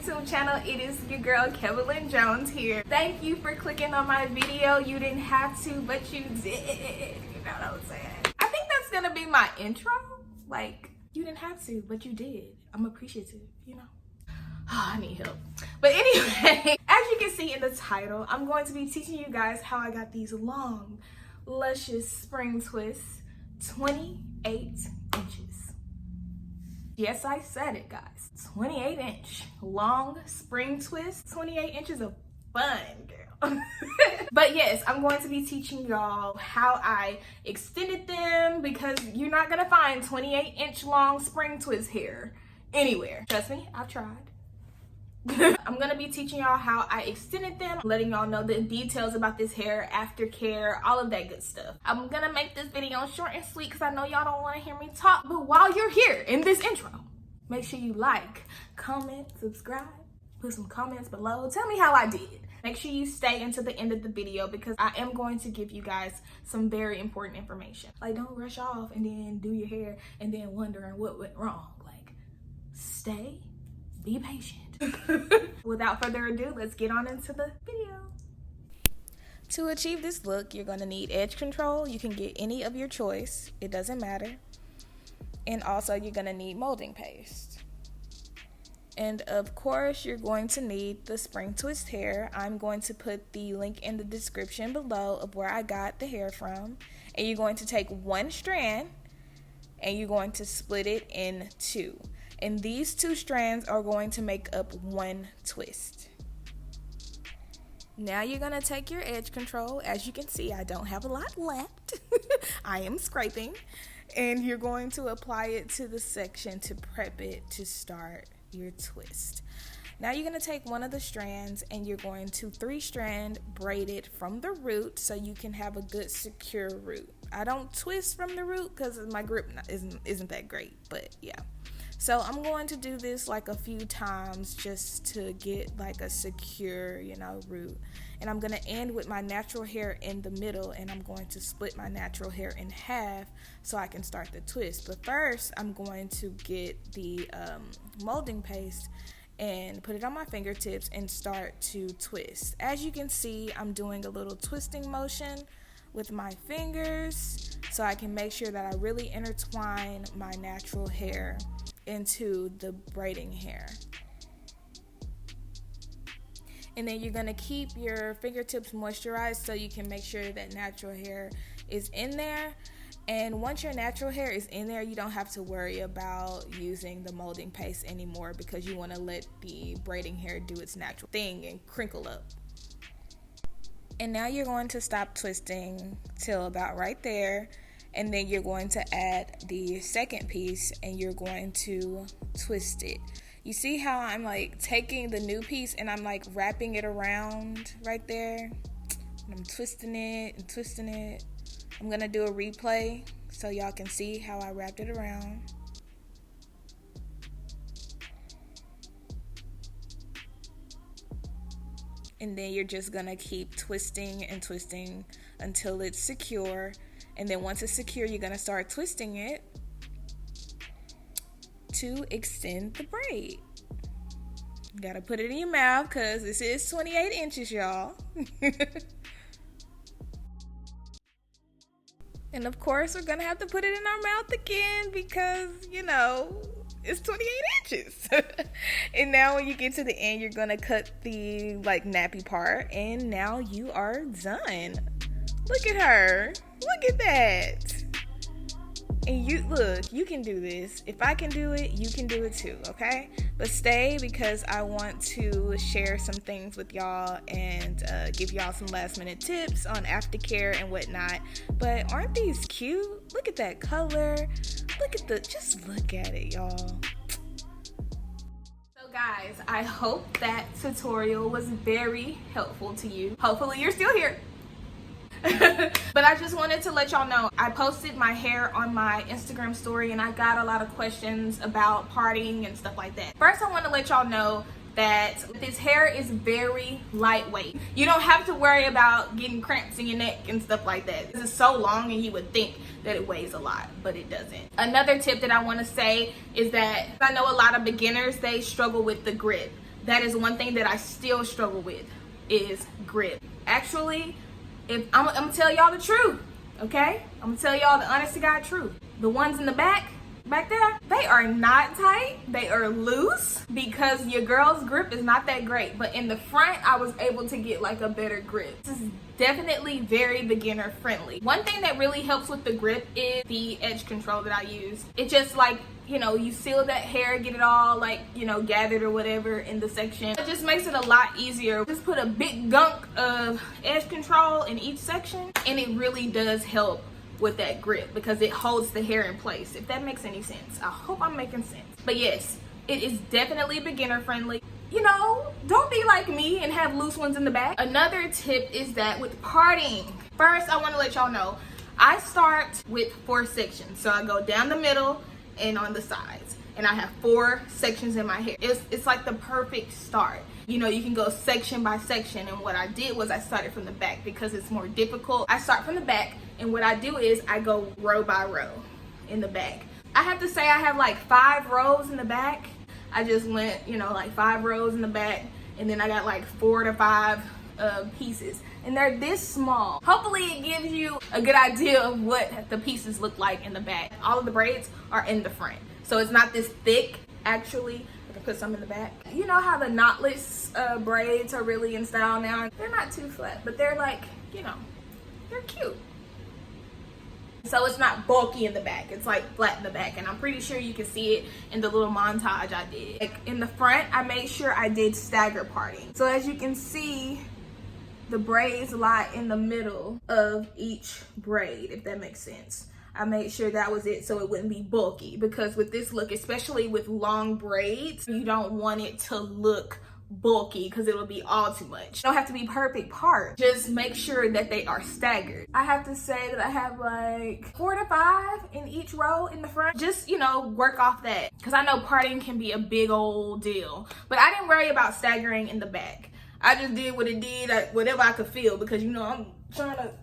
YouTube channel. It is your girl Kevelyn Jones here. Thank you for clicking on my video. You didn't have to, but you did. You know what I'm saying? I think that's gonna be my intro. Like, you didn't have to, but you did. I'm appreciative, you know? Oh, I need help. But anyway, as you can see in the title, I'm going to be teaching you guys how I got these long, luscious spring twists, 28 inches. Yes, I said it, guys. 28-inch long spring twist, 28 inches of fun, girl. But yes, I'm going to be teaching y'all how I extended them, because you're not gonna find 28-inch long spring twist hair anywhere. Trust me, I've tried. I'm gonna be teaching y'all how I extended them, letting y'all know the details about this hair, aftercare, all of that good stuff. I'm gonna make this video short and sweet because I know y'all don't want to hear me talk, but while you're here in this intro, make sure you like, comment, subscribe, put some comments below, tell me how I did. Make sure you stay until the end of the video because I am going to give you guys some very important information. Like, don't rush off and then do your hair and then wondering what went wrong. Like, stay, be patient. Without further ado, let's get on into the video. To achieve this look, you're going to need edge control. You can get any of your choice. It doesn't matter. And also, you're going to need molding paste. And of course, you're going to need the spring twist hair. I'm going to put the link in the description below of where I got the hair from. And you're going to take one strand and you're going to split it in two. And these two strands are going to make up one twist. Now you're going to take your edge control. As you can see, I don't have a lot left. I am scraping. And you're going to apply it to the section to prep it to start your twist. Now you're going to take one of the strands and you're going to 3-strand braid it from the root so you can have a good secure root. I don't twist from the root because my grip isn't that great, but yeah. So I'm going to do this like a few times just to get like a secure, root. And I'm going to end with my natural hair in the middle, and I'm going to split my natural hair in half so I can start the twist. But first, I'm going to get the molding paste and put it on my fingertips and start to twist. As you can see, I'm doing a little twisting motion with my fingers so I can make sure that I really intertwine my natural hair into the braiding hair. And then you're going to keep your fingertips moisturized so you can make sure that natural hair is in there. And once your natural hair is in there, you don't have to worry about using the molding paste anymore because you want to let the braiding hair do its natural thing and crinkle up. And now you're going to stop twisting till about right there. And then you're going to add the second piece and you're going to twist it. You see how I'm like taking the new piece and I'm like wrapping it around right there? And I'm twisting it and twisting it. I'm going to do a replay so y'all can see how I wrapped it around. And then you're just going to keep twisting and twisting until it's secure. And then once it's secure, you're going to start twisting it to extend the braid. You got to put it in your mouth because this is 28 inches, y'all. And of course, we're going to have to put it in our mouth again because, it's 28 inches. And now when you get to the end, you're going to cut the nappy part. And now you are done. Look at her. Look at that. And you can do this. If I can do it, you can do it too, okay? But stay because I want to share some things with y'all and give y'all some last minute tips on aftercare and whatnot. But aren't these cute? Look at that color. Just look at it, y'all. So guys, I hope that tutorial was very helpful to you. Hopefully you're still here. But I just wanted to let y'all know I posted my hair on my Instagram story and I got a lot of questions about parting and stuff like that. First, I want to let y'all know that this hair is very lightweight. You don't have to worry about getting cramps in your neck and stuff like that. This is so long and you would think that it weighs a lot, but it doesn't. Another tip that I want to say is that I know a lot of beginners, they struggle with the grip. that is one thing that I still struggle with, is grip. Actually, if I'm gonna tell y'all the truth, okay? I'm gonna tell y'all the honest to God truth. The ones in the back there, they are not tight, they are loose, because your girl's grip is not that great. But in the front, I was able to get like a better grip. This is definitely very beginner friendly. One thing that really helps with the grip is the edge control that I use. It just, like, you know, you seal that hair, get it all, like, you know, gathered or whatever in the section. It just makes it a lot easier. Just put a big gunk of edge control in each section, and it really does help with that grip because it holds the hair in place, if that makes any sense. I hope I'm making sense. But yes, it is definitely beginner friendly. You know, don't be like me and have loose ones in the back. Another tip is that with parting, first I want to let y'all know, I start with 4 sections. So I go down the middle and on the sides, and I have 4 sections in my hair. It's like the perfect start. You know, you can go section by section, and what I did was I started from the back because it's more difficult. I start from the back, and what I do is I go row by row in the back. I have to say I have like 5 rows in the back. I just went, you know, like 5 rows in the back, and then I got like 4 to 5 pieces, and they're this small. Hopefully it gives you a good idea of what the pieces look like in the back. All of the braids are in the front, so it's not this thick. Actually, I can put some in the back. You know how the knotless braids are really in style now? They're not too flat, but they're like, you know, they're cute. So it's not bulky in the back, it's like flat in the back, and I'm pretty sure you can see it in the little montage I did. Like in the front, I made sure I did stagger parting. So as you can see, the braids lie in the middle of each braid, if that makes sense. I made sure that was it so it wouldn't be bulky, because with this look, especially with long braids, you don't want it to look bulky because it'll be all too much. You don't have to be perfect parts. Just make sure that they are staggered. I have to say that I have like 4 to 5 in each row in the front. Just, you know, work off that, because I know parting can be a big old deal, but I didn't worry about staggering in the back. I just did what it did, whatever I could feel, because, you know, I'm trying to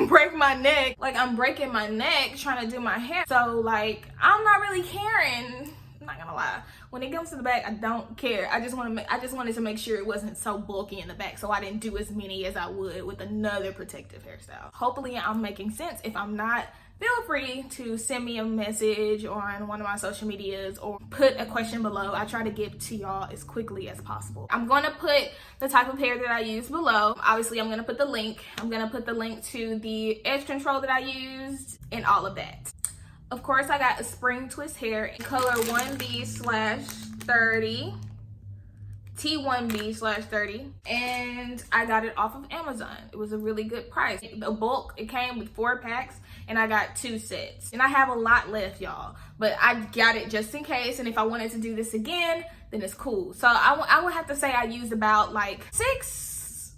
break my neck. Like, I'm breaking my neck trying to do my hair. So, like, I'm not really caring. I'm not gonna lie. When it comes to the back, I don't care. I just wanted to make sure it wasn't so bulky in the back, so I didn't do as many as I would with another protective hairstyle. Hopefully I'm making sense. If I'm not, feel free to send me a message on one of my social medias or put a question below. I try to get to y'all as quickly as possible. I'm gonna put the type of hair that I use below. Obviously, I'm gonna put the link. I'm gonna put the link to the edge control that I used and all of that. Of course, I got a spring twist hair in color 1B/30. T1B/30, and I got it off of Amazon. It was a really good price. The bulk, it came with 4 packs, and I got 2 sets. And I have a lot left, y'all, but I got it just in case, and if I wanted to do this again, then it's cool. So I would have to say I used about like 6,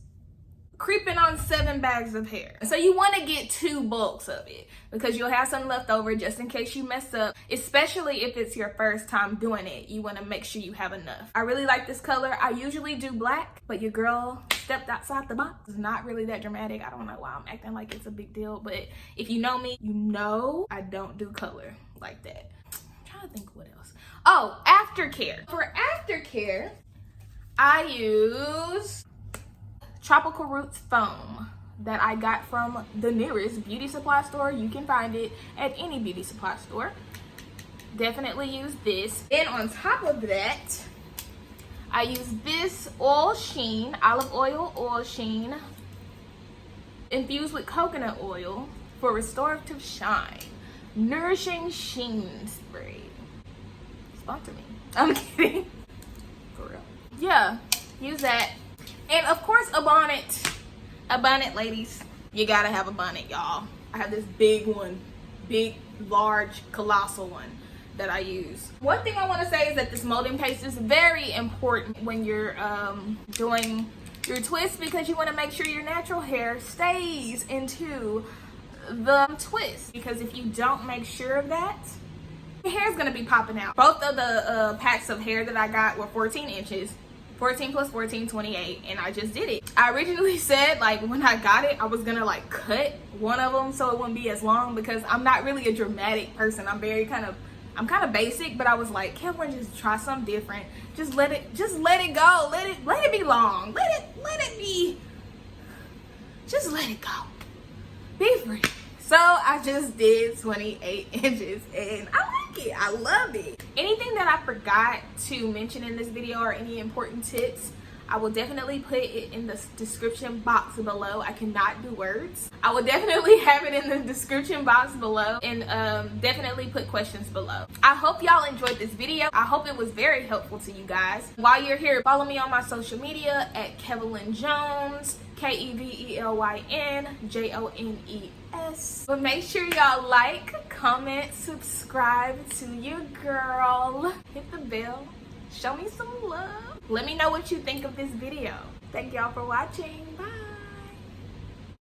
creeping on 7 bags of hair. So you want to get 2 bulks of it, because you'll have some left over just in case you mess up, especially if it's your first time doing it. You want to make sure you have enough. I really like this color. I usually do black, but your girl stepped outside the box. It's not really that dramatic. I don't know why I'm acting like it's a big deal, but if you know me, you know I don't do color like that. I'm trying to think what else. Oh, Aftercare. For Aftercare, I use Tropical Roots foam that I got from the nearest beauty supply store. You can find it at any beauty supply store. Definitely use this. And on top of that, I use this oil sheen, olive oil sheen, infused with coconut oil for restorative shine. Nourishing sheen spray. Sponsor me. I'm kidding. For real. Yeah, use that. And of course, a bonnet. A bonnet, ladies. You gotta have a bonnet, y'all. I have this big one. Big, large, colossal one that I use. One thing I want to say is that this molding paste is very important when you're doing your twist, because you want to make sure your natural hair stays into the twist. Because if you don't make sure of that, your hair is going to be popping out. Both of the packs of hair that I got were 14 inches. 14 plus 14, 28, and I just did it. I originally said, like, when I got it, I was gonna like cut one of them so it wouldn't be as long, because I'm not really a dramatic person. I'm I'm kind of basic, but I was like, Kevelyn, just try something different. Just let it go. Let it be long. Just let it go. Be free. So I just did 28 inches and I like it. I love it. Anything that I forgot to mention in this video or any important tips, I will definitely put it in the description box below. I cannot do words. I will definitely have it in the description box below, and definitely put questions below. I hope y'all enjoyed this video. I hope it was very helpful to you guys. While you're here, follow me on my social media at Kevelyn Jones, KevelynJones. But make sure y'all like, comment, subscribe to your girl. Hit the bell. Show me some love. Let me know what you think of this video. Thank y'all for watching. Bye.